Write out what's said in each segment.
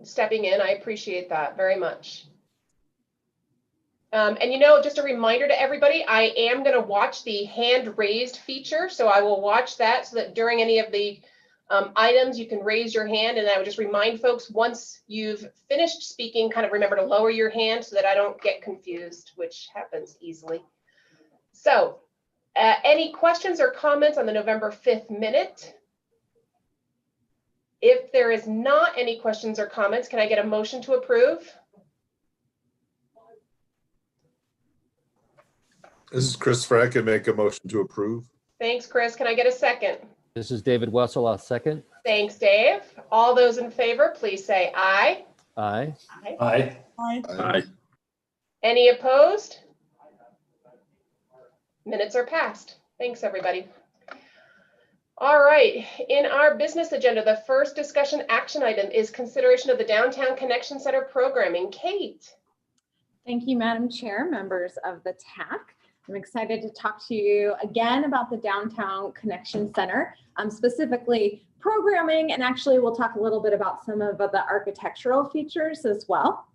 stepping in. I appreciate that very much. And you know, just a reminder to everybody, I am going to watch the hand raised feature. So I will watch that so that during any of the items, you can raise your hand. And I would just remind folks, once you've finished speaking, kind of remember to lower your hand so that I don't get confused, which happens easily. So any questions or comments on the November 5th minute? If there is not any questions or comments, can I get a motion to approve? This is Chris Frank. I make a motion to approve. Thanks, Chris. Can I get a second? This is David Wessel. I'll second. Thanks, Dave. All those in favor, please say aye. Aye. Aye. Aye. Any opposed? Minutes are passed. Thanks, everybody. All right, in our business agenda, the first discussion action item is consideration of the Downtown Connection Center programming. Kate. Thank you, Madam Chair, members of the TAC. I'm excited to talk to you again about the Downtown Connection Center, specifically programming, and actually we'll talk a little bit about some of the architectural features as well.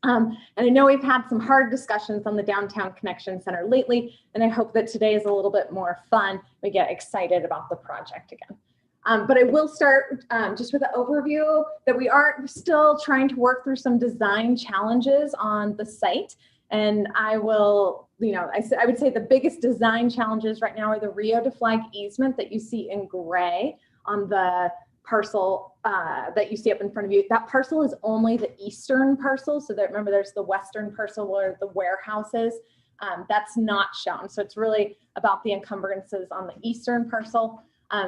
And I know we've had some hard discussions on the Downtown Connection Center lately, and I hope that today is a little bit more fun. We get excited about the project again. But I will start just with an overview that we are still trying to work through some design challenges on the site. And I will, I would say the biggest design challenges right now are the Rio de Flag easement that you see in gray on the parcel that you see up in front of you. That parcel is only the eastern parcel. So that, remember, there's the western parcel where the warehouse is. That's not shown. So it's really about the encumbrances on the eastern parcel.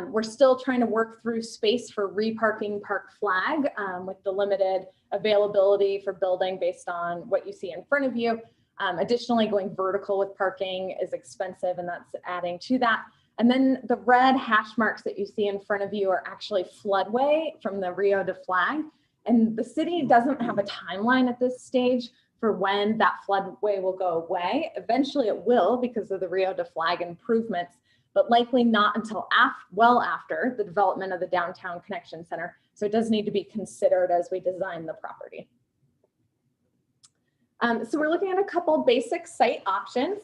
We're still trying to work through space for reparking Park Flag with the limited availability for building based on what you see in front of you. Additionally, going vertical with parking is expensive, and that's adding to that. And then the red hash marks that you see in front of you are actually floodway from the Rio de Flag. And the city doesn't have a timeline at this stage for when that floodway will go away. Eventually it will because of the Rio de Flag improvements, but likely not until well after the development of the Downtown Connection Center. So it does need to be considered as we design the property. So we're looking at a couple basic site options.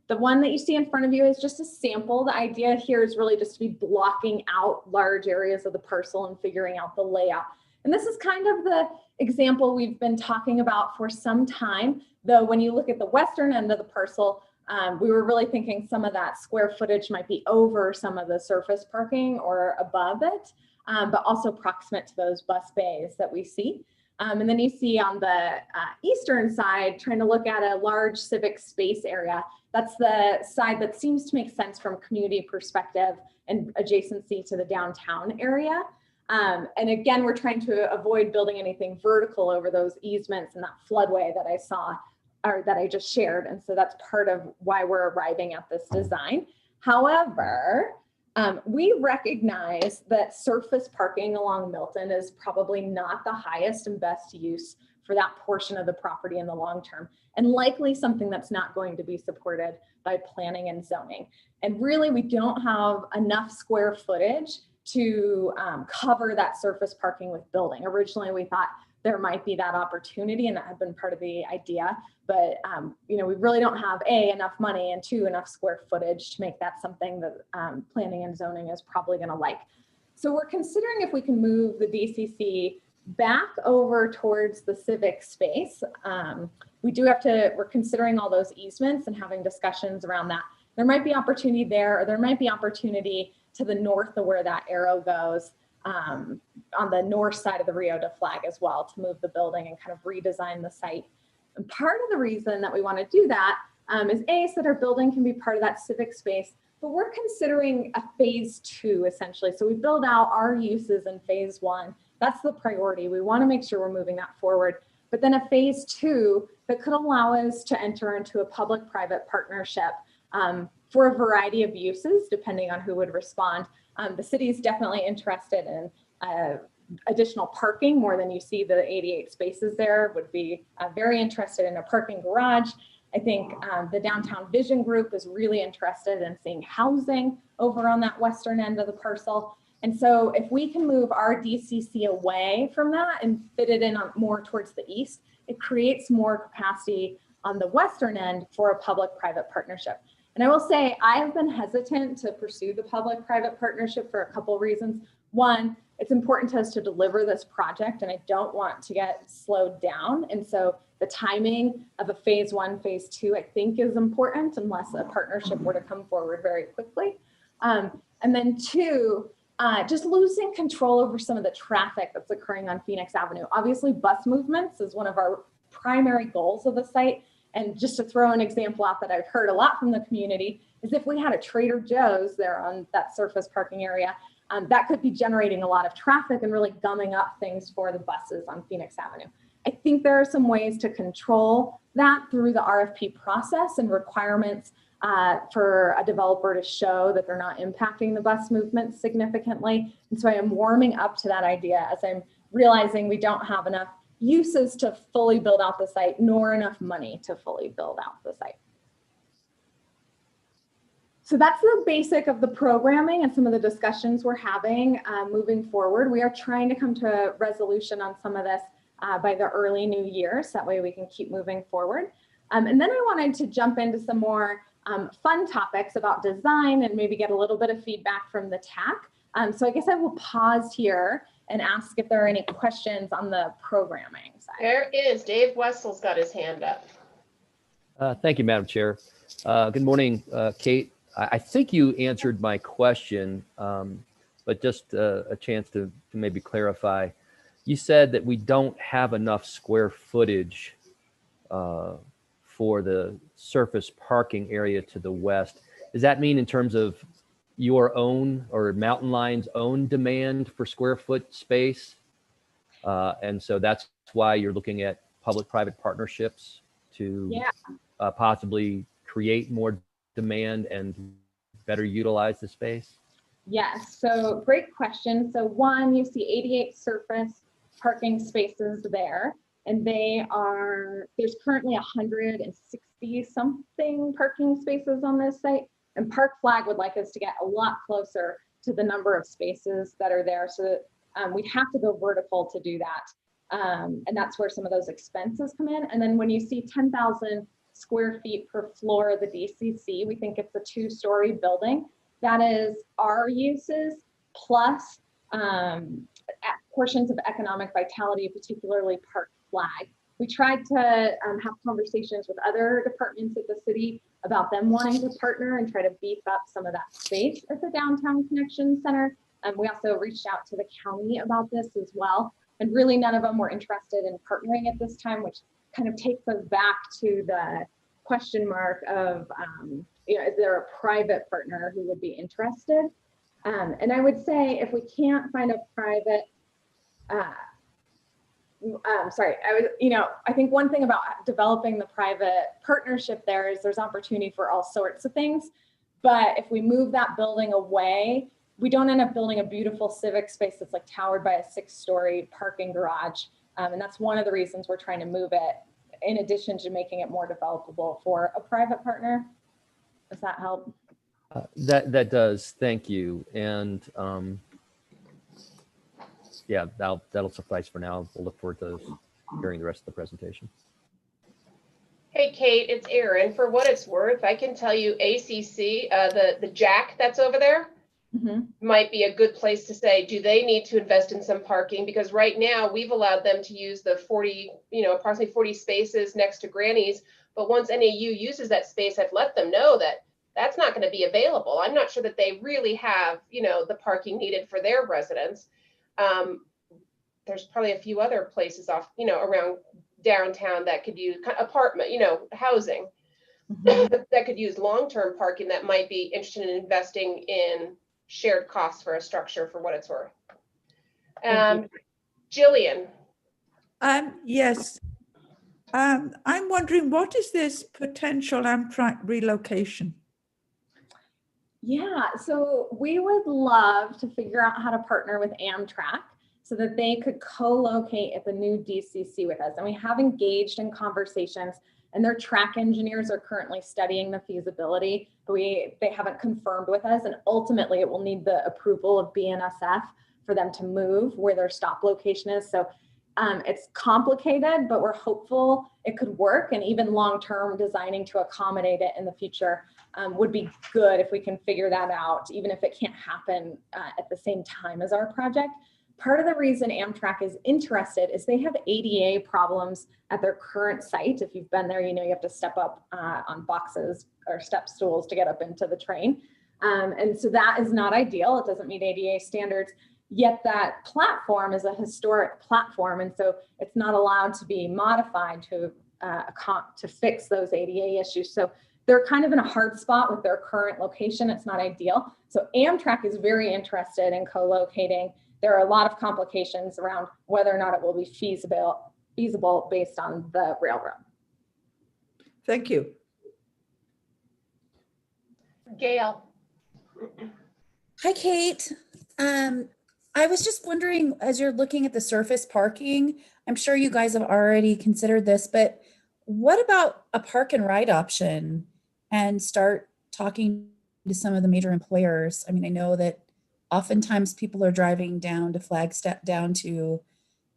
The one that you see in front of you is just a sample. The idea here is really just to be blocking out large areas of the parcel and figuring out the layout. And this is kind of the example we've been talking about for some time, though when you look at the western end of the parcel, we were really thinking some of that square footage might be over some of the surface parking or above it, but also proximate to those bus bays that we see. And then you see on the eastern side, trying to look at a large civic space area. That's the side that seems to make sense from a community perspective and adjacency to the downtown area. And again, we're trying to avoid building anything vertical over those easements and that floodway that I saw, or that I just shared. And so that's part of why we're arriving at this design. However, we recognize that surface parking along Milton is probably not the highest and best use for that portion of the property in the long term, and likely something that's not going to be supported by planning and zoning. And really, we don't have enough square footage to cover that surface parking with building. Originally, we thought there might be that opportunity, and that had been part of the idea, but we really don't have enough money, and enough square footage to make that something that planning and zoning is probably going to like. So we're considering if we can move the DCC back over towards the civic space. We're considering all those easements and having discussions around that. There might be opportunity there, or there might be opportunity to the north of where that arrow goes, on the north side of the Rio de Flag as well, to move the building and kind of redesign the site. And part of the reason that we want to do that is so that our building can be part of that civic space, but we're considering a phase 2 essentially. So we build out our uses in phase 1. That's the priority. We want to make sure we're moving that forward. But then a phase 2 that could allow us to enter into a public-private partnership for a variety of uses, depending on who would respond. The city is definitely interested in additional parking, more than you see the 88 spaces there, would be very interested in a parking garage. I think the Downtown Vision Group is really interested in seeing housing over on that western end of the parcel. And so if we can move our DCC away from that and fit it in on more towards the east, it creates more capacity on the western end for a public-private partnership. And I will say, I have been hesitant to pursue the public-private partnership for a couple of reasons. One, it's important to us to deliver this project, and I don't want to get slowed down. And so the timing of a phase 1, phase 2, I think is important unless a partnership were to come forward very quickly. And then 2, just losing control over some of the traffic that's occurring on Phoenix Avenue. Obviously, bus movements is one of our primary goals of the site. And just to throw an example out that I've heard a lot from the community is if we had a Trader Joe's there on that surface parking area, that could be generating a lot of traffic and really gumming up things for the buses on Phoenix Avenue. I think there are some ways to control that through the RFP process and requirements for a developer to show that they're not impacting the bus movement significantly. And so I am warming up to that idea as I'm realizing we don't have enough uses to fully build out the site, nor enough money to fully build out the site. So that's the basic of the programming and some of the discussions we're having moving forward. We are trying to come to a resolution on some of this by the early new year, so that way we can keep moving forward. And then I wanted to jump into some more fun topics about design and maybe get a little bit of feedback from the TAC. So I guess I will pause here and ask if there are any questions on the programming side. There is. Dave Wessel's got his hand up. Thank you, Madam Chair. Good morning, Kate. I think you answered my question, but just a chance to maybe clarify. You said that we don't have enough square footage for the surface parking area to the west. Does that mean in terms of your own or Mountain Line's own demand for square foot space? And so that's why you're looking at public-private partnerships to possibly create more demand and better utilize the space? Yes, so great question. So one, you see 88 surface parking spaces there, and there's currently 160 something parking spaces on this site. And Park Flag would like us to get a lot closer to the number of spaces that are there, so that we'd have to go vertical to do that. And that's where some of those expenses come in. And then when you see 10,000 square feet per floor of the DCC, we think it's a 2-story building. That is our uses plus portions of economic vitality, particularly Park Flag. We tried to have conversations with other departments at the city about them wanting to partner and try to beef up some of that space at the Downtown Connection Center. We also reached out to the county about this as well. And really none of them were interested in partnering at this time, which kind of takes us back to the question mark of, is there a private partner who would be interested? And I would say if we can't find a private, I think one thing about developing the private partnership there is there's opportunity for all sorts of things. But if we move that building away, we don't end up building a beautiful civic space that's like towered by a 6-story parking garage. And that's one of the reasons we're trying to move it, in addition to making it more developable for a private partner. Does that help? That does. Thank you. And yeah, that'll suffice for now. We'll look forward to hearing the rest of the presentation. Hey, Kate, it's Erin. For what it's worth, I can tell you ACC, the Jack that's over there, might be a good place to say, do they need to invest in some parking? Because right now we've allowed them to use the approximately 40 spaces next to Granny's. But once NAU uses that space, I've let them know that that's not going to be available. I'm not sure that they really have, the parking needed for their residents. There's probably a few other places off, around downtown that could use apartment, housing that could use long-term parking that might be interested in investing in shared costs for a structure for what it's worth. Jillian. Yes. I'm wondering, what is this potential Amtrak relocation? Yeah, so we would love to figure out how to partner with Amtrak so that they could co-locate at the new DCC with us. And we have engaged in conversations and their track engineers are currently studying the feasibility. They haven't confirmed with us, and ultimately it will need the approval of BNSF for them to move where their stop location is. So it's complicated, but we're hopeful it could work, and even long-term designing to accommodate it in the future would be good if we can figure that out, even if it can't happen at the same time as our project. Part of the reason Amtrak is interested is they have ADA problems at their current site. If you've been there, you know you have to step up on boxes or step stools to get up into the train. And so that is not ideal. It doesn't meet ADA standards. Yet that platform is a historic platform, and so it's not allowed to be modified to fix those ADA issues. So they're kind of in a hard spot with their current location. It's not ideal. So Amtrak is very interested in co-locating. There are a lot of complications around whether or not it will be feasible based on the railroad. Thank you. Gail. Hi, Kate. I was just wondering, as you're looking at the surface parking, I'm sure you guys have already considered this, but what about a park and ride option and start talking to some of the major employers? I mean, I know that oftentimes people are driving down to Flagstaff, down to,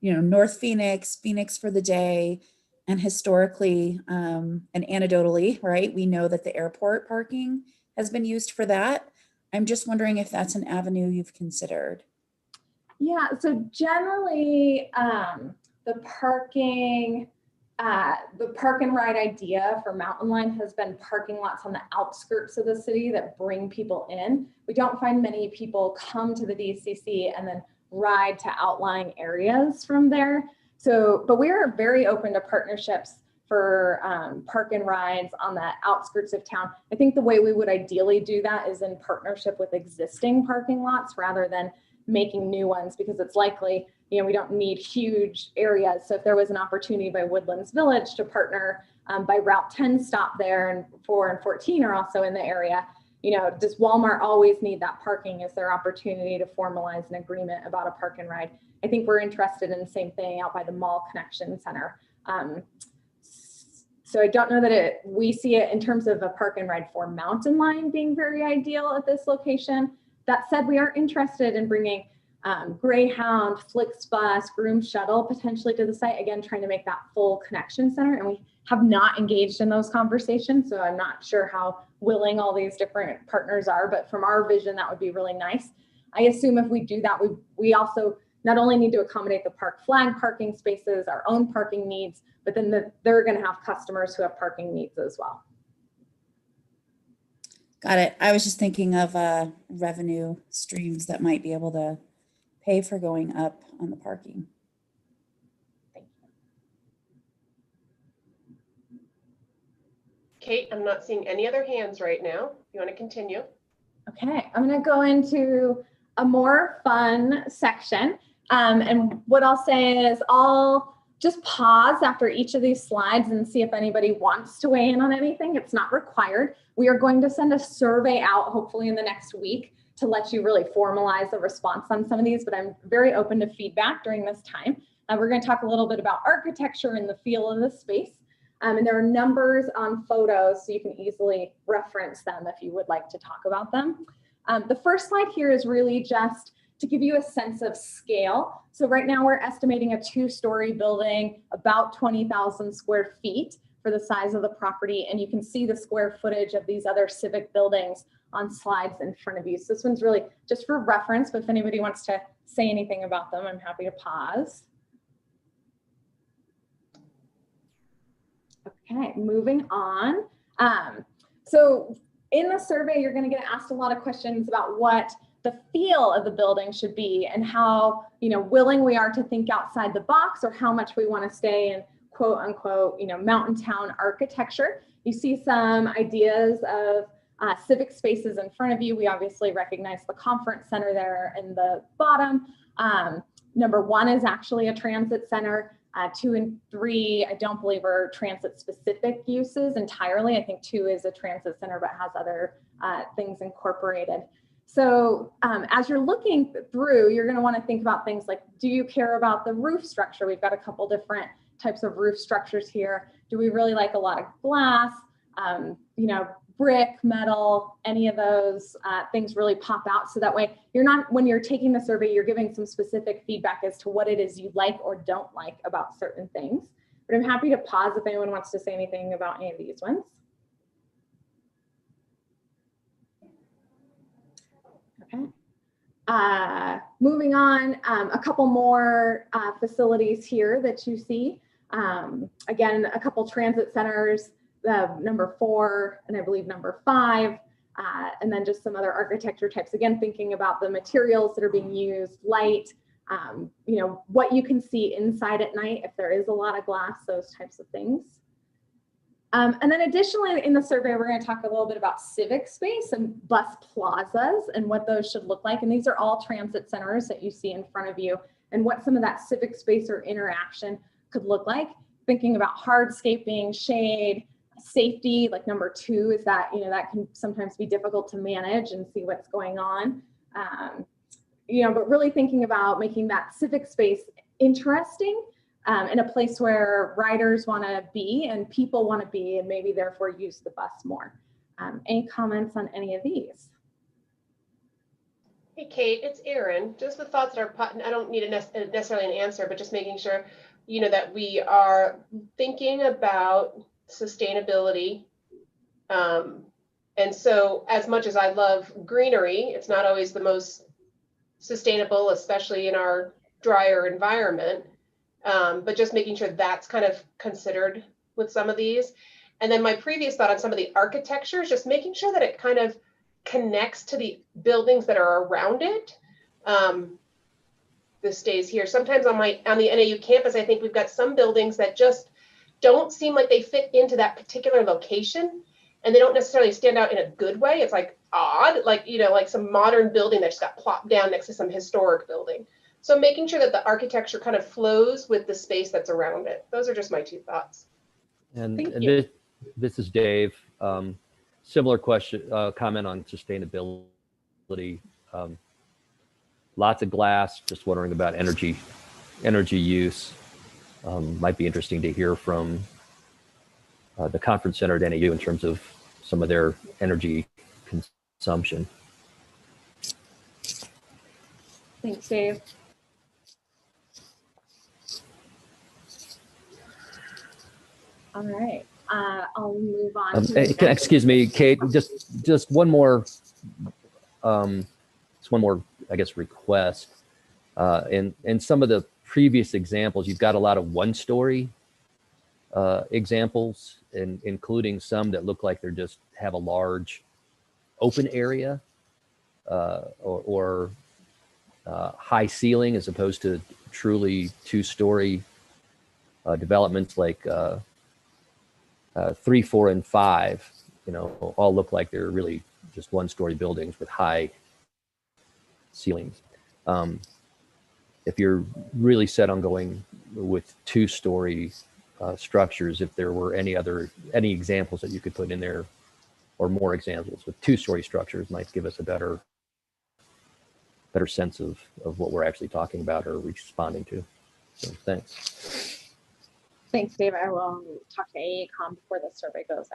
North Phoenix, Phoenix for the day. And historically and anecdotally, right, we know that the airport parking has been used for that. I'm just wondering if that's an avenue you've considered. Yeah, so generally the park and ride idea for Mountain Line has been parking lots on the outskirts of the city that bring people in. We don't find many people come to the DCC and then ride to outlying areas from there. So, but we are very open to partnerships for park and rides on the outskirts of town. I think the way we would ideally do that is in partnership with existing parking lots rather than making new ones, because it's likely, we don't need huge areas. So if there was an opportunity by Woodlands Village to partner by Route 10 stop there, and 4 and 14 are also in the area, does Walmart always need that parking? Is there opportunity to formalize an agreement about a park and ride? I think we're interested in the same thing out by the Mall Connection Center. So I don't know that we see it in terms of a park and ride for Mountain Line being very ideal at this location. That said, we are interested in bringing Greyhound, Flixbus, Groom Shuttle potentially to the site, again, trying to make that full connection center. And we have not engaged in those conversations, so I'm not sure how willing all these different partners are, but from our vision, that would be really nice. I assume if we do that, we also not only need to accommodate the park flag parking spaces, our own parking needs, but then they're going to have customers who have parking needs as well. Got it. I was just thinking of revenue streams that might be able to pay for going up on the parking. Thank you. Kate, I'm not seeing any other hands right now. You want to continue? Okay, I'm going to go into a more fun section. And what I'll say is I'll just pause after each of these slides and see if anybody wants to weigh in on anything. It's not required. We are going to send a survey out, hopefully in the next week, to let you really formalize a response on some of these, but I'm very open to feedback during this time. We're going to talk a little bit about architecture and the feel of the space. And there are numbers on photos, so you can easily reference them if you would like to talk about them. The first slide here is really just to give you a sense of scale. So right now we're estimating a 2-story building, about 20,000 square feet for the size of the property. And you can see the square footage of these other civic buildings on slides in front of you. So this one's really just for reference, but if anybody wants to say anything about them, I'm happy to pause. Okay, moving on. So in the survey, you're going to get asked a lot of questions about what the feel of the building should be and how, willing we are to think outside the box, or how much we want to stay in quote unquote, mountain town architecture. You see some ideas of civic spaces in front of you. We obviously recognize the conference center there in the bottom. Number 1 is actually a transit center. 2 and 3, I don't believe are transit specific uses entirely. I think 2 is a transit center, but has other things incorporated. So as you're looking through, you're going to want to think about things like, do you care about the roof structure? We've got a couple different types of roof structures here. Do we really like a lot of glass, brick, metal, any of those things really pop out? So that way you're not, when you're taking the survey, you're giving some specific feedback as to what it is you like or don't like about certain things. But I'm happy to pause if anyone wants to say anything about any of these ones. Okay. Moving on, a couple more facilities here that you see. Again, a couple transit centers, number 4 and I believe number 5, and then just some other architecture types. Again, thinking about the materials that are being used, light, what you can see inside at night, if there is a lot of glass, those types of things. And then additionally in the survey, we're going to talk a little bit about civic space and bus plazas and what those should look like. And these are all transit centers that you see in front of you and what some of that civic space or interaction could look like. Thinking about hardscaping, shade, safety, like number 2 is that, that can sometimes be difficult to manage and see what's going on. But really thinking about making that civic space interesting in a place where riders want to be and people want to be, and maybe therefore use the bus more. Any comments on any of these? Hey, Kate, it's Erin. Just with thoughts that are, I don't need necessarily an answer, but just making sure, that we are thinking about sustainability. And so as much as I love greenery, it's not always the most sustainable, especially in our drier environment. But just making sure that's kind of considered with some of these. And then my previous thought on some of the architecture is just making sure that it kind of connects to the buildings that are around it. This stays here. Sometimes on the NAU campus, I think we've got some buildings that just don't seem like they fit into that particular location, and they don't necessarily stand out in a good way. It's like odd, like some modern building that just got plopped down next to some historic building. So making sure that the architecture kind of flows with the space that's around it. Those are just my 2 thoughts. And this is Dave. Similar question, comment on sustainability. Lots of glass, just wondering about energy use. Might be interesting to hear from the conference center at NAU in terms of some of their energy consumption. Thanks, Dave. All right, I'll move on. Excuse me, Kate, just one more, I guess, request. In some of the previous examples, you've got a lot of 1-story examples, including some that look like they're just have a large open area or high ceiling as opposed to truly 2-story developments like 3, 4, and 5, all look like they're really just 1-story buildings with high ceilings. If you're really set on going with 2-story structures, if there were any examples that you could put in there, or more examples with 2-story structures, might give us a better sense of what we're actually talking about or responding to. So thanks. Thanks, Dave. I will talk to AECOM before the survey goes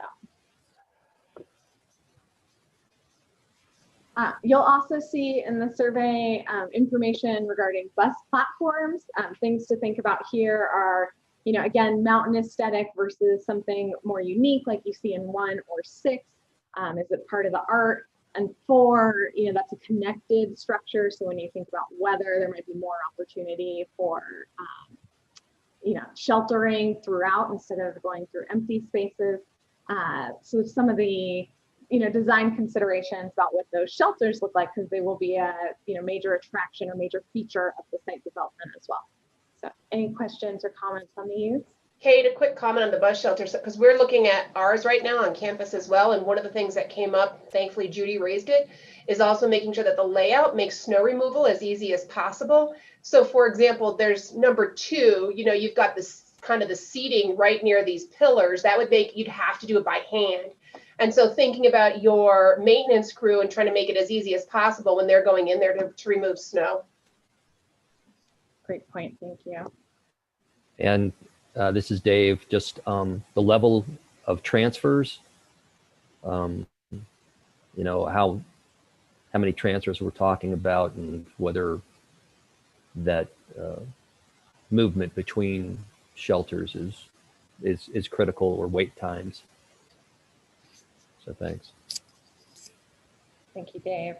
out. You'll also see in the survey information regarding bus platforms. Things to think about here are, again, mountain aesthetic versus something more unique like you see in 1 or 6. Is it part of the art? And 4, that's a connected structure. So when you think about weather, there might be more opportunity for sheltering throughout instead of going through empty spaces. So some of the, design considerations about what those shelters look like, because they will be a, major attraction or major feature of the site development as well. So any questions or comments on these? Kate, a quick comment on the bus shelters, because we're looking at ours right now on campus as well. And one of the things that came up, thankfully Judy raised it, is also making sure that the layout makes snow removal as easy as possible. So for example, there's number 2, you've got this kind of the seating right near these pillars. That would make, you'd have to do it by hand. And so thinking about your maintenance crew and trying to make it as easy as possible when they're going in there to remove snow. Great point. Thank you. And this is Dave, just the level of transfers, you know, how many transfers we're talking about and whether that movement between shelters is critical, or wait times. So thanks. Thank you, Dave.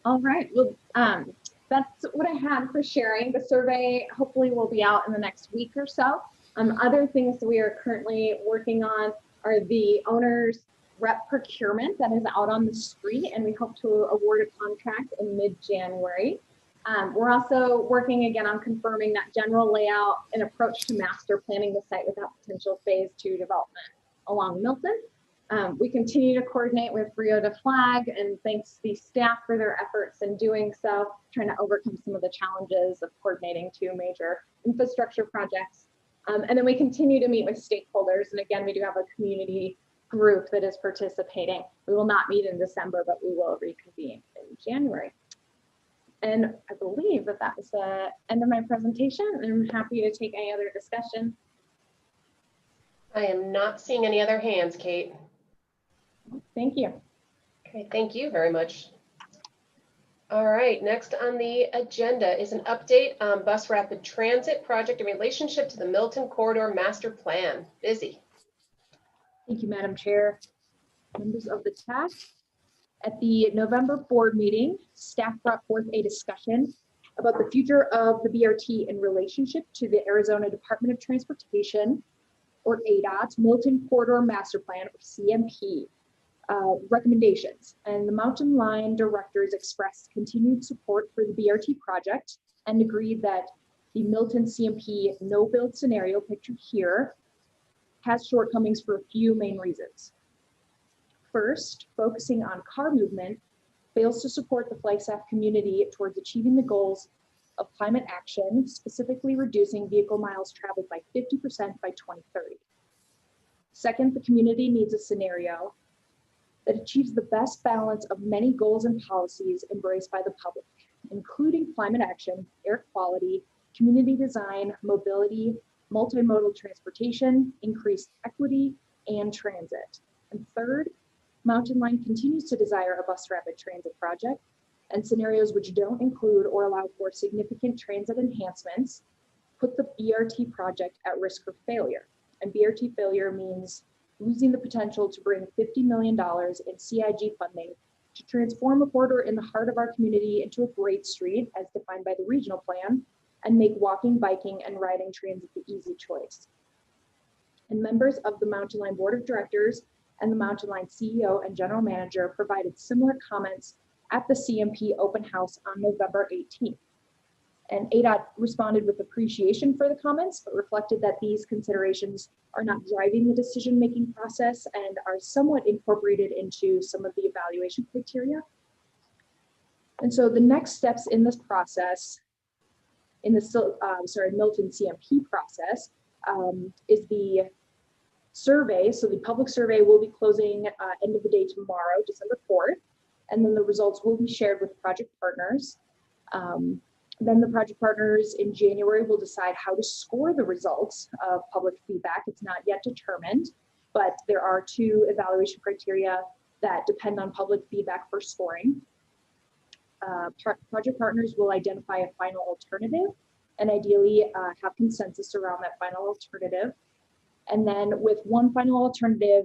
All right. Well, that's what I had for sharing. The survey hopefully will be out in the next week or so. Other things that we are currently working on are the owner's rep procurement that is out on the street, and we hope to award a contract in mid-January. We're also working again on confirming that general layout and approach to master planning the site without potential phase 2 development along Milton. We continue to coordinate with Rio de Flag, and thanks the staff for their efforts in doing so, trying to overcome some of the challenges of coordinating 2 major infrastructure projects. And then we continue to meet with stakeholders. And again, we do have a community group that is participating. We will not meet in December, but we will reconvene in January. And I believe that that was the end of my presentation. I'm happy to take any other discussion. I am not seeing any other hands, Kate. Thank you. Okay, thank you very much. All right, next on the agenda is an update on bus rapid transit project in relationship to the Milton Corridor Master Plan. Busy. Thank you, Madam Chair. Members of the TAC. At the November board meeting, staff brought forth a discussion about the future of the BRT in relationship to the Arizona Department of Transportation, or ADOT, Milton Corridor Master Plan, or CMP. Recommendations, and the Mountain Line directors expressed continued support for the BRT project and agreed that the Milton CMP no-build scenario pictured here has shortcomings for a few main reasons. First, focusing on car movement fails to support the Flagstaff community towards achieving the goals of climate action, specifically reducing vehicle miles traveled by 50% by 2030. Second, the community needs a scenario that achieves the best balance of many goals and policies embraced by the public, including climate action, air quality, community design, mobility, multimodal transportation, increased equity, and transit. And third, Mountain Line continues to desire a bus rapid transit project, and scenarios which don't include or allow for significant transit enhancements put the BRT project at risk for failure. And BRT failure means losing the potential to bring $50 million in CIG funding to transform a corridor in the heart of our community into a great street as defined by the regional plan, and make walking, biking, and riding transit the easy choice. And members of the Mountain Line Board of Directors and the Mountain Line CEO and General Manager provided similar comments at the CMP open house on November 18th. And ADOT responded with appreciation for the comments, but reflected that these considerations are not driving the decision-making process and are somewhat incorporated into some of the evaluation criteria. And so the next steps in this process, in the Milton CMP process, is the survey. So the public survey will be closing end of the day tomorrow, December 4th, and then the results will be shared with project partners. Then the project partners in January will decide how to score the results of public feedback. It's not yet determined, but there are 2 evaluation criteria that depend on public feedback for scoring. Project partners will identify a final alternative and ideally have consensus around that final alternative. And then with one final alternative,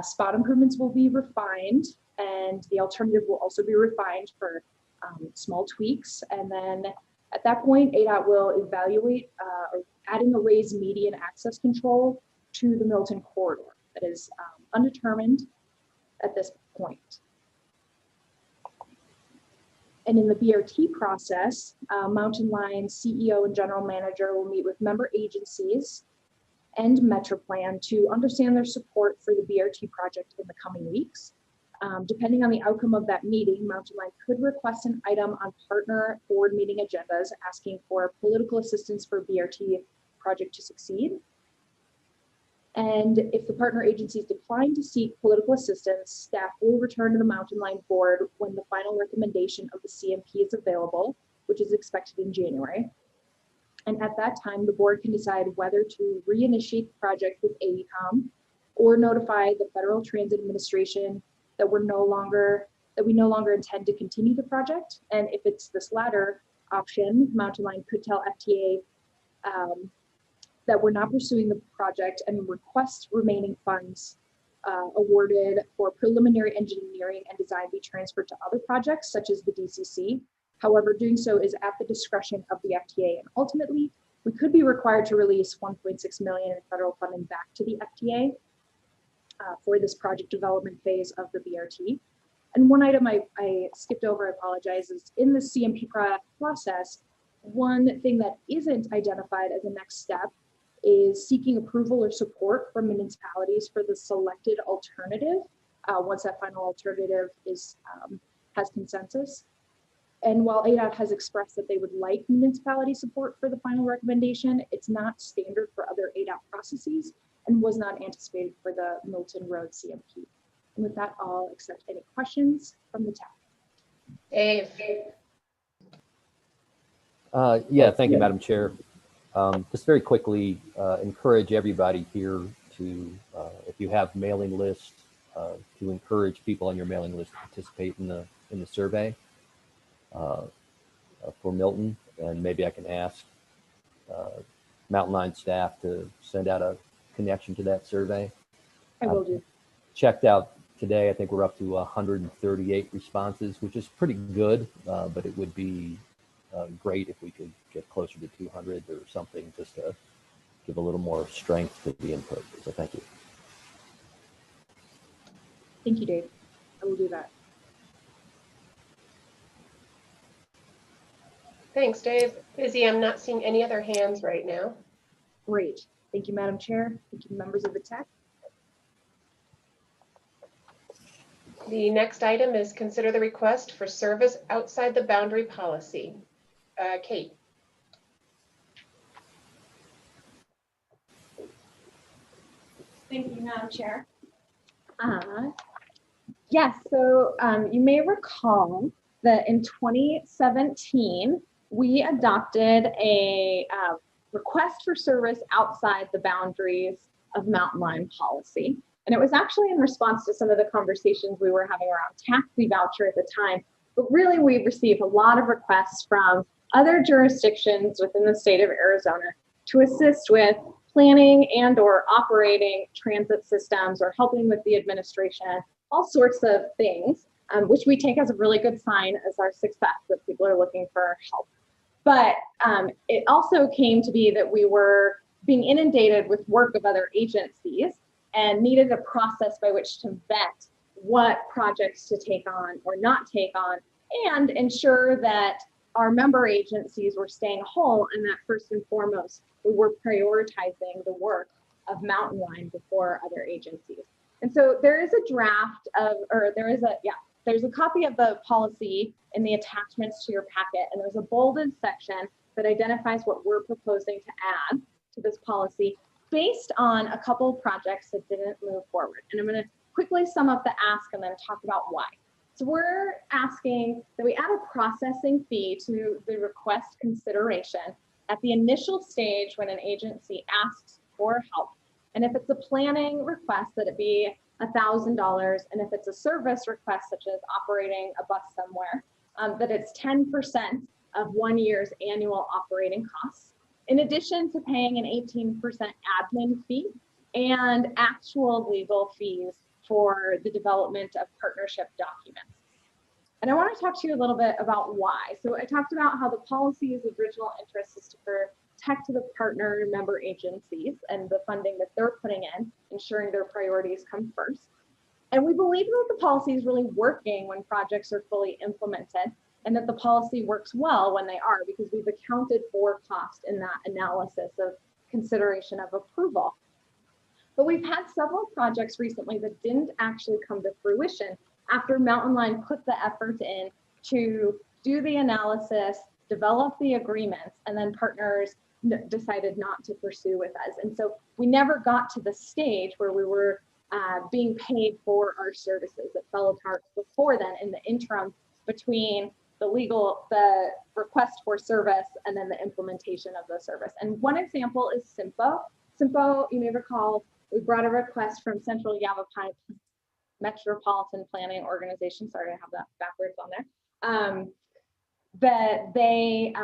spot improvements will be refined, and the alternative will also be refined for small tweaks. And then at that point, ADOT will evaluate adding a raised median access control to the Milton corridor. That is undetermined at this point. And in the BRT process, Mountain Line CEO and General Manager will meet with member agencies and Metroplan to understand their support for the BRT project in the coming weeks. Depending on the outcome of that meeting, Mountain Line could request an item on partner board meeting agendas asking for political assistance for BRT project to succeed. And if the partner agencies decline to seek political assistance, staff will return to the Mountain Line board when the final recommendation of the CMP is available, which is expected in January. And at that time, the board can decide whether to reinitiate the project with AECOM or notify the Federal Transit Administration that we no longer intend to continue the project. And if it's this latter option, Mountain Line could tell FTA that we're not pursuing the project and request remaining funds awarded for preliminary engineering and design be transferred to other projects such as the DCC. However, doing so is at the discretion of the FTA, and ultimately we could be required to release 1.6 million in federal funding back to the FTA for this project development phase of the BRT. And one item I skipped over, I apologize, is in the CMP process, one thing that isn't identified as a next step is seeking approval or support from municipalities for the selected alternative once that final alternative is has consensus. And while ADOT has expressed that they would like municipality support for the final recommendation, it's not standard for other ADOT processes and was not anticipated for the Milton Road CMP. And with that, I'll accept any questions from the TAC. Dave. Yeah, thank you, Madam Chair. Just very quickly, encourage everybody here to, if you have mailing lists, to encourage people on your mailing list to participate in the survey for Milton, and maybe I can ask Mountain Line staff to send out a connection to that survey. I will do. Checked out today, I think we're up to 138 responses, which is pretty good, but it would be great if we could get closer to 200 or something, just to give a little more strength to the input. So thank you. Thank you, Dave. I will do that. Thanks, Dave. Busy, I'm not seeing any other hands right now. Great. Thank you, Madam Chair. Thank you, members of the TAC. The next item is consider the request for service outside the boundary policy. Kate. Thank you, Madam Chair. Yes, so you may recall that in 2017, we adopted a request for service outside the boundaries of Mountain Line policy. And it was actually in response to some of the conversations we were having around taxi voucher at the time. But really, we received a lot of requests from other jurisdictions within the state of Arizona to assist with planning and or operating transit systems or helping with the administration, all sorts of things, which we take as a really good sign as our success that people are looking for help. But it also came to be that we were being inundated with work of other agencies and needed a process by which to vet what projects to take on or not take on, and ensure that our member agencies were staying whole, and that first and foremost, we were prioritizing the work of Mountain Line before other agencies. And so there is a draft of, or there's a copy of the policy in the attachments to your packet, and there's a bolded section that identifies what we're proposing to add to this policy based on a couple of projects that didn't move forward. And I'm going to quickly sum up the ask and then talk about why. So we're asking that we add a processing fee to the request consideration at the initial stage when an agency asks for help. And if it's a planning request, that it be $1,000. And if it's a service request, such as operating a bus somewhere, that it's 10% of 1 year's annual operating costs, in addition to paying an 18% admin fee and actual legal fees for the development of partnership documents. And I want to talk to you a little bit about why. So I talked about how the policy's original interest is to protect the partner member agencies and the funding that they're putting in, ensuring their priorities come first. And we believe that the policy is really working when projects are fully implemented, and that the policy works well when they are, because we've accounted for cost in that analysis of consideration of approval. But we've had several projects recently that didn't actually come to fruition after Mountain Line put the effort in to do the analysis, develop the agreements, and then partners decided not to pursue with us. And so we never got to the stage where we were being paid for our services. It fell apart before then in the interim between the request for service and then the implementation of the service. And one example is SIMPO. SIMPO, you may recall, we brought a request from Central Yavapai Metropolitan Planning Organization. Sorry, I have that backwards on there. That they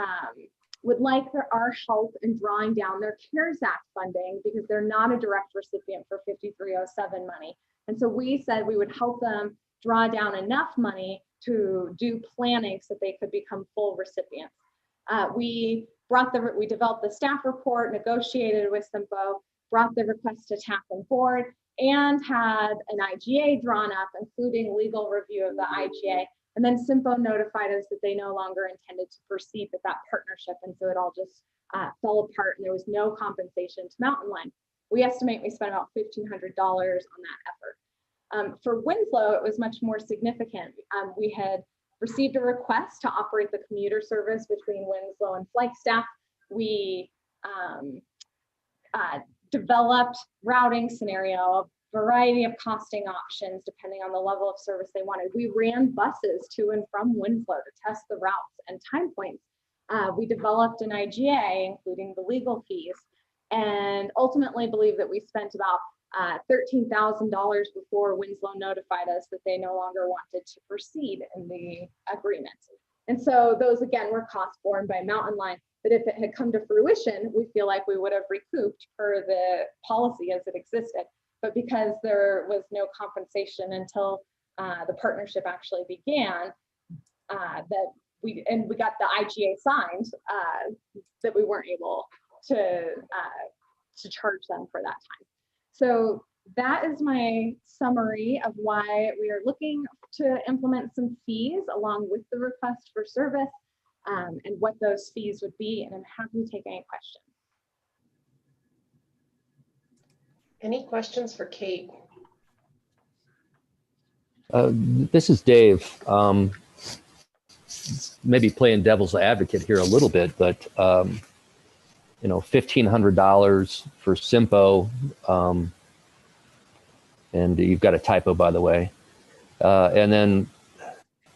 would like our help in drawing down their CARES Act funding because they're not a direct recipient for 5307 money. And so we said we would help them draw down enough money to do planning so that they could become full recipients. We developed the staff report, negotiated with SIMPO, brought the request to TAC on board, and had an IGA drawn up, including legal review of the IGA. And then SIMPO notified us that they no longer intended to proceed with that partnership. And so it all just fell apart and there was no compensation to Mountain Line. We estimate we spent about $1,500 on that effort. For Winslow, it was much more significant. We had received a request to operate the commuter service between Winslow and Flagstaff. We developed routing scenario, a variety of costing options depending on the level of service they wanted. We ran buses to and from Winslow to test the routes and time points. We developed an IGA, including the legal fees, and ultimately believe that we spent about $13,000 before Winslow notified us that they no longer wanted to proceed in the agreement. And so those, again, were costs borne by Mountain Line, but if it had come to fruition, we feel like we would have recouped per the policy as it existed. But because there was no compensation until the partnership actually began, we got the IGA signed, that we weren't able to charge them for that time. So that is my summary of why we are looking to implement some fees along with the request for service, and what those fees would be. And I'm happy to take any questions. Any questions for Kate? This is Dave. Maybe playing devil's advocate here a little bit, but you know, $1,500 for SIMPO, and you've got a typo, by the way, and then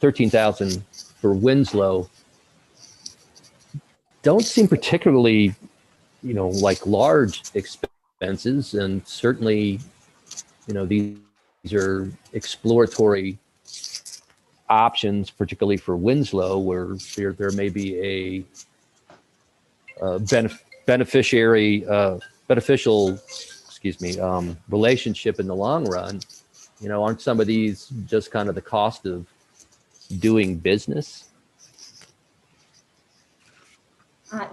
$13,000 for Winslow. Don't seem particularly, you know, like large expenses, and certainly, you know, these are exploratory options, particularly for Winslow, where there may be a beneficial relationship in the long run. You know, aren't some of these just kind of the cost of doing business?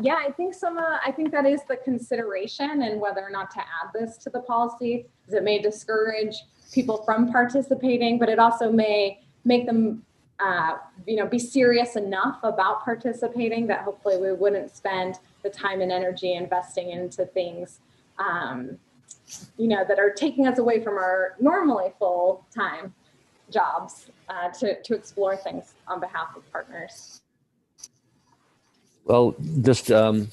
Yeah, I think that is the consideration, and whether or not to add this to the policy, because it may discourage people from participating, but it also may make them, you know, be serious enough about participating that hopefully we wouldn't spend the time and energy investing into things, you know, that are taking us away from our normally full-time jobs to explore things on behalf of partners. Well, just, you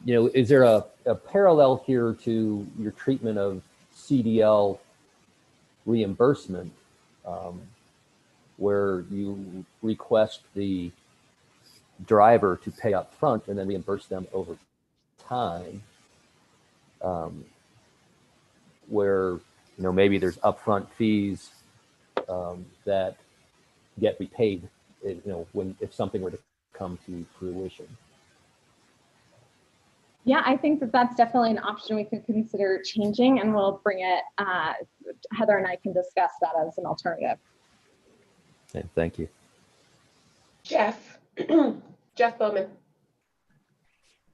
know, is there a parallel here to your treatment of CDL reimbursement, where you request the driver to pay up front and then reimburse them over time, where, you know, maybe there's upfront fees that get repaid, you know, if something were to come to fruition? Yeah, I think that that's definitely an option we could consider changing, and we'll bring it, Heather and I can discuss that as an alternative. Okay, thank you. Jeff, Jeff Bowman.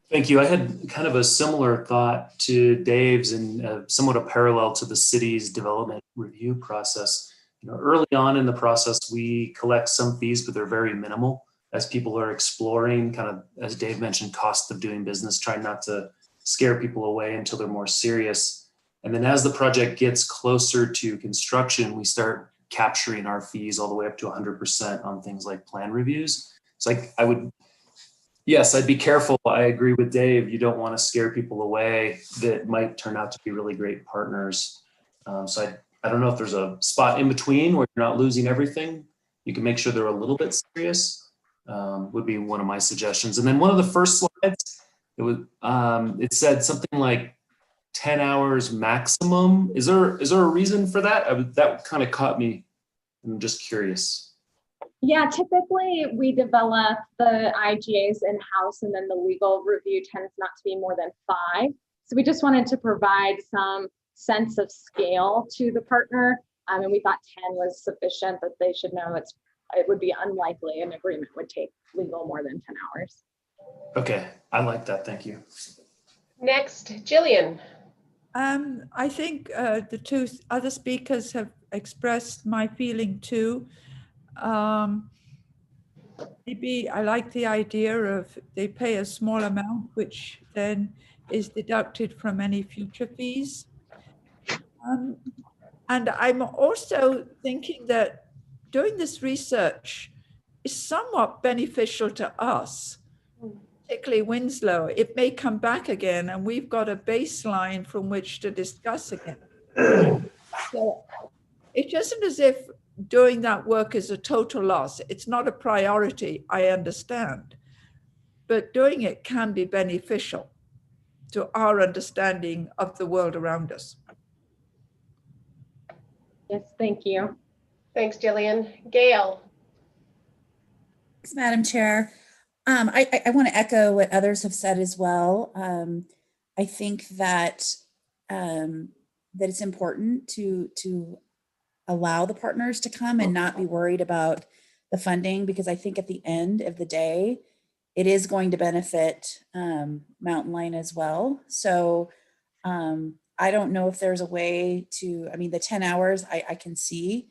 Thank you. I had kind of a similar thought to Dave's, and somewhat a parallel to the city's development review process. You know, early on in the process, we collect some fees, but they're very minimal as people are exploring, kind of, as Dave mentioned, cost of doing business, trying not to scare people away until they're more serious. And then as the project gets closer to construction, we start capturing our fees all the way up to 100% on things like plan reviews. So I'd be careful. I agree with Dave. You don't want to scare people away that might turn out to be really great partners. So I don't know if there's a spot in between where you're not losing everything. You can make sure they're a little bit serious, would be one of my suggestions. And then one of the first slides, it said something like 10 hours maximum. Is there a reason for that? That kind of caught me. I'm just curious. Yeah, typically we develop the IGAs in-house, and then the legal review tends not to be more than 5. So we just wanted to provide some sense of scale to the partner. And we thought 10 was sufficient, that they should know it would be unlikely an agreement would take legal more than 10 hours. Okay, I like that. Thank you. Next, Jillian. I think the 2 other speakers have expressed my feeling too. Maybe I like the idea of they pay a small amount, which then is deducted from any future fees. And I'm also thinking that doing this research is somewhat beneficial to us, particularly Winslow. It may come back again, and we've got a baseline from which to discuss again. So it isn't as if doing that work is a total loss. It's not a priority, I understand. But doing it can be beneficial to our understanding of the world around us. Yes, thank you. Thanks, Jillian. Gail. Thanks, Madam Chair. I want to echo what others have said as well. I think that that it's important to allow the partners to come and not be worried about the funding, because I think at the end of the day, it is going to benefit Mountain Line as well. So I don't know if there's a way to, I mean, the 10 hours I can see.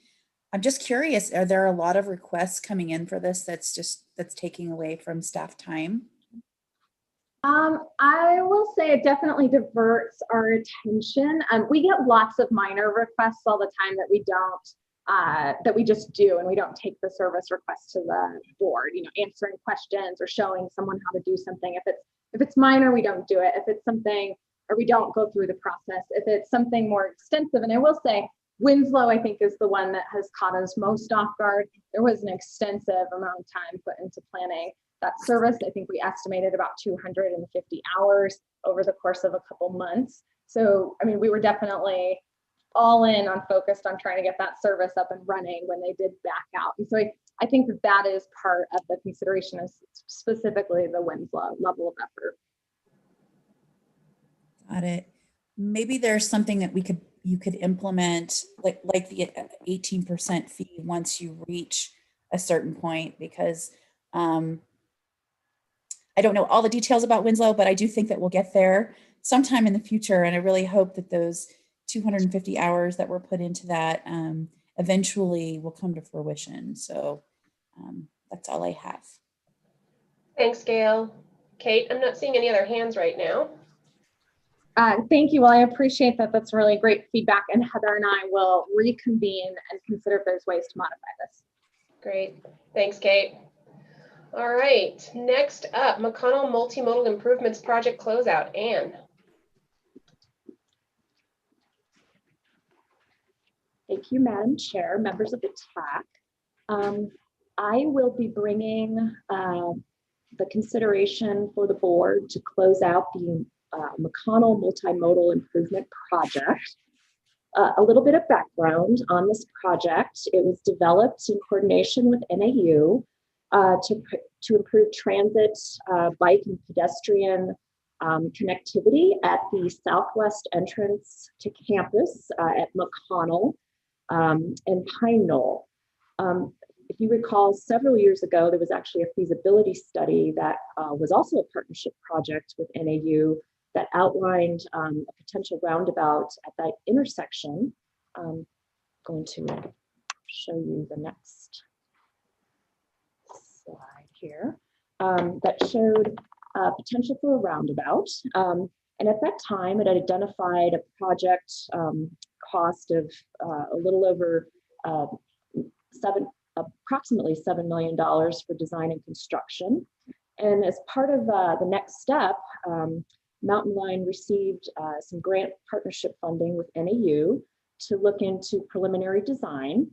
I'm just curious, are there a lot of requests coming in for this that's taking away from staff time? I will say it definitely diverts our attention. We get lots of minor requests all the time that we don't, that we just do, and we don't take the service request to the board, answering questions or showing someone how to do something. If it's minor, we don't do it. If it's something, or we don't go through the process. If it's something more extensive, and I will say, Winslow, I think, is the one that has caught us most off guard. There was an extensive amount of time put into planning that service. I think we estimated about 250 hours over the course of a couple months. So, I mean, we were definitely all in on focused on trying to get that service up and running when they did back out. And so I think that is part of the consideration, is specifically the Winslow level of effort. Got it. Maybe there's something that you could implement, like the 18% fee once you reach a certain point, because I don't know all the details about Winslow, but I do think that we'll get there sometime in the future. And I really hope that those 250 hours that were put into that eventually will come to fruition. So that's all I have. Thanks, Gail. Kate, I'm not seeing any other hands right now. Thank you. Well, I appreciate that. That's really great feedback. And Heather and I will reconvene and consider if there's ways to modify this. Great. Thanks, Kate. All right. Next up, McConnell Multimodal Improvements Project Closeout. Anne. Thank you, Madam Chair, members of the TAC. I will be bringing the consideration for the board to close out the McConnell Multimodal Improvement Project. A little bit of background on this project. It was developed in coordination with NAU to improve transit, bike and pedestrian connectivity at the southwest entrance to campus at McConnell and Pine Knoll. If you recall, several years ago, there was actually a feasibility study that was also a partnership project with NAU that outlined a potential roundabout at that intersection. I'm going to show you the next slide here that showed potential for a roundabout. And at that time, it had identified a project cost of a little over approximately $7 million for design and construction. And as part of the next step, Mountain Line received some grant partnership funding with NAU to look into preliminary design.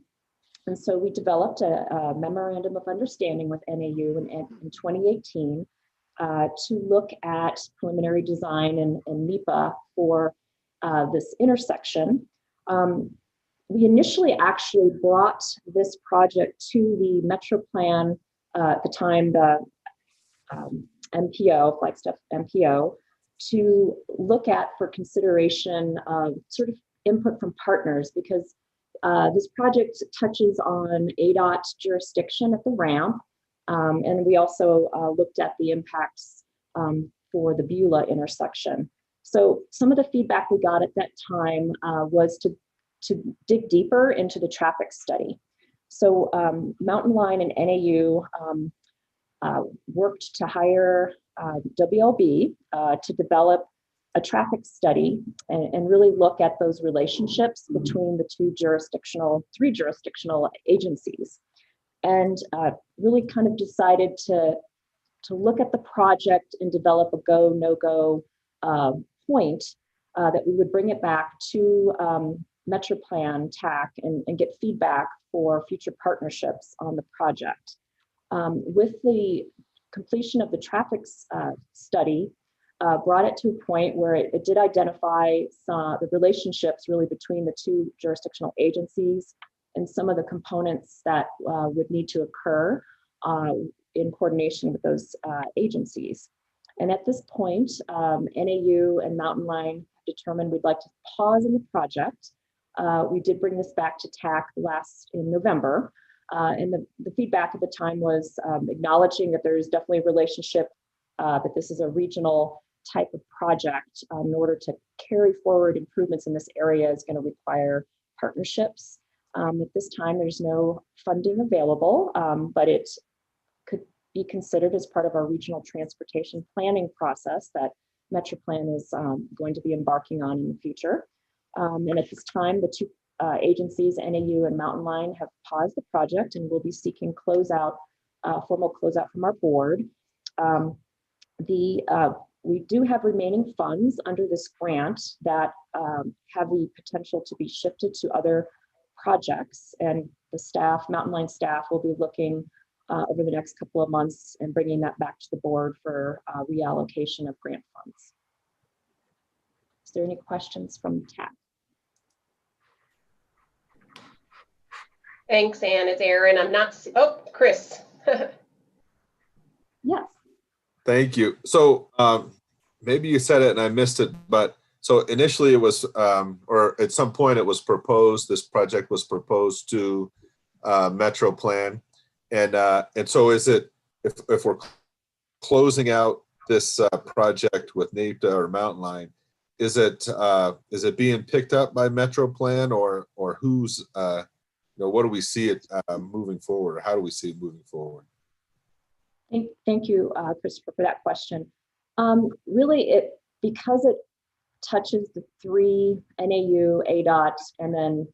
And so we developed a memorandum of understanding with NAU in 2018 to look at preliminary design and NEPA for this intersection. We initially actually brought this project to the Metro Plan, at the time, the MPO, Flagstaff MPO, to look at for consideration of sort of input from partners, because this project touches on ADOT jurisdiction at the ramp. And we also looked at the impacts for the Beulah intersection. So some of the feedback we got at that time was to dig deeper into the traffic study. So Mountain Line and NAU worked to hire WLB to develop a traffic study and really look at those relationships between the three jurisdictional agencies, and really kind of decided to look at the project and develop a go, no-go point that we would bring it back to Metro Plan TAC and get feedback for future partnerships on the project. With the completion of the traffic study, brought it to a point where it did identify the relationships really between the two jurisdictional agencies and some of the components that would need to occur in coordination with those agencies. And at this point, NAU and Mountain Line determined we'd like to pause in the project. We did bring this back to TAC in November. And the feedback at the time was acknowledging that there is definitely a relationship, that this is a regional type of project. In order to carry forward improvements in this area is going to require partnerships. At this time, there's no funding available, but it could be considered as part of our regional transportation planning process that Metro Plan is going to be embarking on in the future. And at this time, the two agencies, NAU and Mountain Line, have paused the project and will be seeking formal closeout from our board. We do have remaining funds under this grant that have the potential to be shifted to other projects, and the Mountain Line staff will be looking over the next couple of months and bringing that back to the board for reallocation of grant funds. Is there any questions from TAC? Thanks, Ann. It's Aaron. I'm not, Chris. Yes. Thank you. So maybe you said it and I missed it, but so initially it was, or at some point it was proposed, this project was proposed to Metro Plan. And so is it, if we're closing out this project with NAPTA or Mountain Line, is it being picked up by Metro Plan or who's, what do we see it moving forward? Or how do we see it moving forward? Thank you, Christopher, for that question. Really, because it touches the three, NAU, ADOT, and then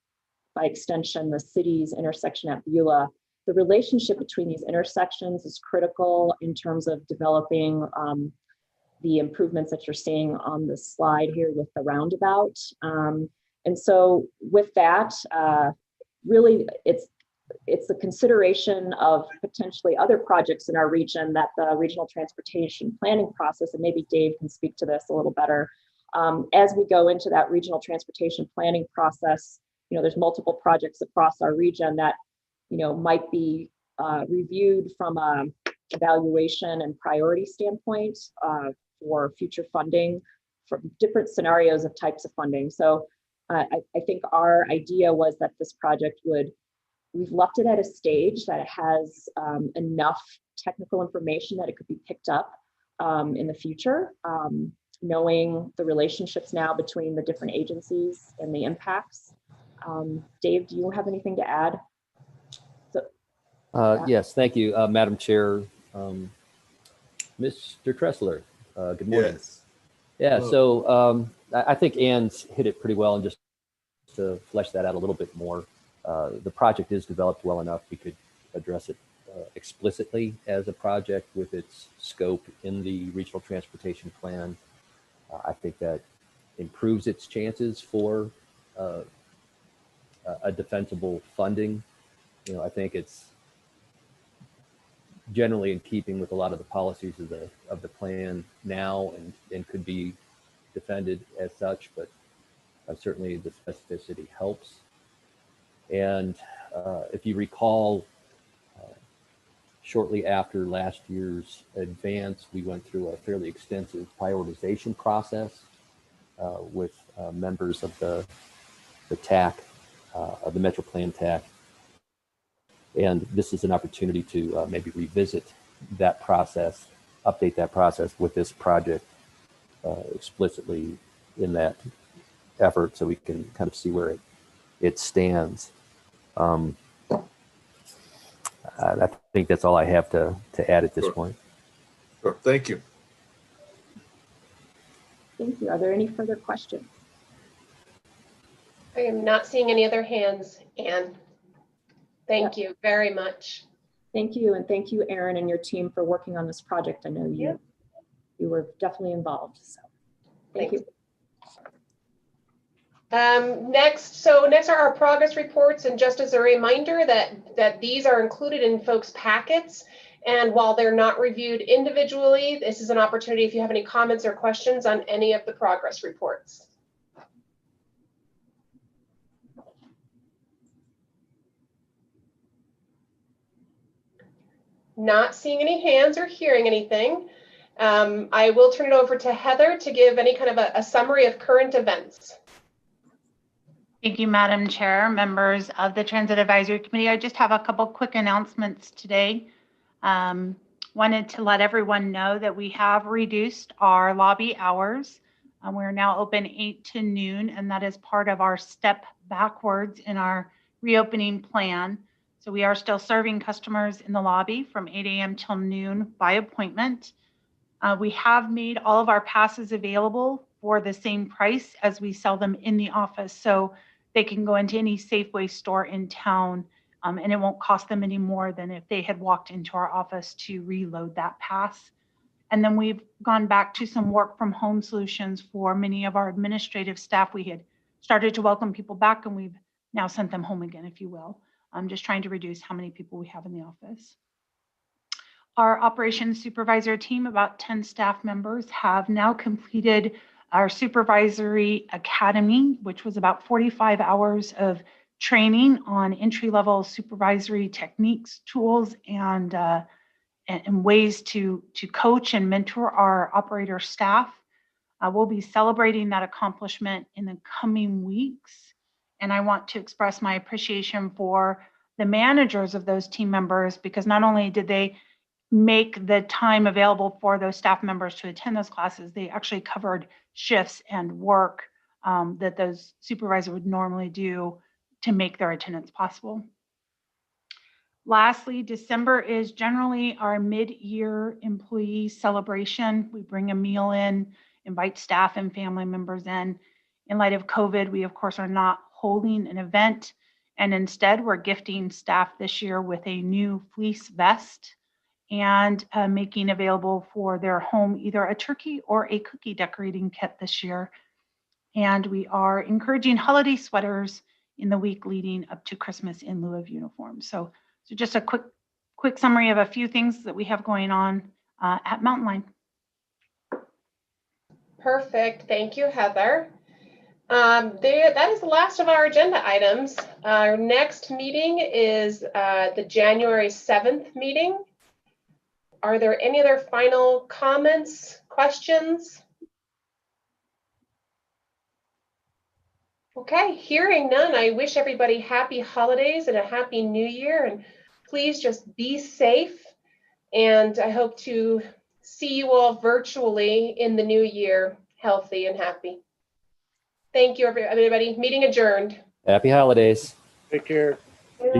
by extension, the city's intersection at Beulah, the relationship between these intersections is critical in terms of developing the improvements that you're seeing on the slide here with the roundabout. And so with that, really, it's the consideration of potentially other projects in our region that the regional transportation planning process, and maybe Dave can speak to this a little better. As we go into that regional transportation planning process, there's multiple projects across our region that, might be reviewed from a evaluation and priority standpoint for future funding for different scenarios of types of funding. So I think our idea was that this project we've left it at a stage that it has enough technical information that it could be picked up in the future, knowing the relationships now between the different agencies and the impacts. Dave, do you have anything to add? Yes, thank you, Madam Chair. Mr. Tressler, good morning. Yes. Yeah, so I think Ann's hit it pretty well, and just to flesh that out a little bit more. the project is developed well enough, we could address it explicitly as a project with its scope in the regional transportation plan. I think that improves its chances for a defensible funding. You know, I think it's generally in keeping with a lot of the policies of the plan now, and could be defended as such, but certainly the specificity helps. And if you recall, shortly after last year's advance, we went through a fairly extensive prioritization process with members of the TAC, of the Metro Plan TAC. And this is an opportunity to maybe revisit that process, update that process with this project explicitly in that effort, so we can kind of see where it stands. I think that's all I have to add at this point. Sure. Thank you. Thank you. Are there any further questions? I am not seeing any other hands, Anne. Thank you very much. Thank you, and thank you, Erin, and your team for working on this project. I know you were definitely involved. So thank you. Next are our progress reports, and just as a reminder that these are included in folks' packets, and while they're not reviewed individually, this is an opportunity if you have any comments or questions on any of the progress reports. Not seeing any hands or hearing anything. I will turn it over to Heather to give any kind of a summary of current events. Thank you, Madam Chair, members of the Transit Advisory Committee. I just have a couple quick announcements today. Wanted to let everyone know that we have reduced our lobby hours. We're now open 8 to noon, and that is part of our step backwards in our reopening plan. So we are still serving customers in the lobby from 8 a.m. till noon by appointment. We have made all of our passes available for the same price as we sell them in the office. So they can go into any Safeway store in town, and it won't cost them any more than if they had walked into our office to reload that pass. And then we've gone back to some work from home solutions for many of our administrative staff. We had started to welcome people back, and we've now sent them home again, if you will. I'm just trying to reduce how many people we have in the office. Our operations supervisor team, about 10 staff members, have now completed our supervisory academy, which was about 45 hours of training on entry-level supervisory techniques, tools, and ways to coach and mentor our operator staff. We'll be celebrating that accomplishment in the coming weeks. And I want to express my appreciation for the managers of those team members, because not only did they make the time available for those staff members to attend those classes, they actually covered shifts and work that those supervisors would normally do to make their attendance possible. Lastly, December is generally our mid-year employee celebration. We bring a meal in, invite staff and family members in. In light of COVID, we of course are not holding an event, and instead we're gifting staff this year with a new fleece vest and making available for their home either a turkey or a cookie decorating kit this year. And we are encouraging holiday sweaters in the week leading up to Christmas in lieu of uniforms. So just a quick summary of a few things that we have going on at Mountain Line. Perfect. Thank you, Heather. That is the last of our agenda items. Our next meeting is the January 7th meeting. Are there any other final comments, questions? Okay, hearing none, I wish everybody happy holidays and a happy new year, and please just be safe. And I hope to see you all virtually in the new year, healthy and happy. Thank you, everybody. Meeting adjourned. Happy holidays. Take care.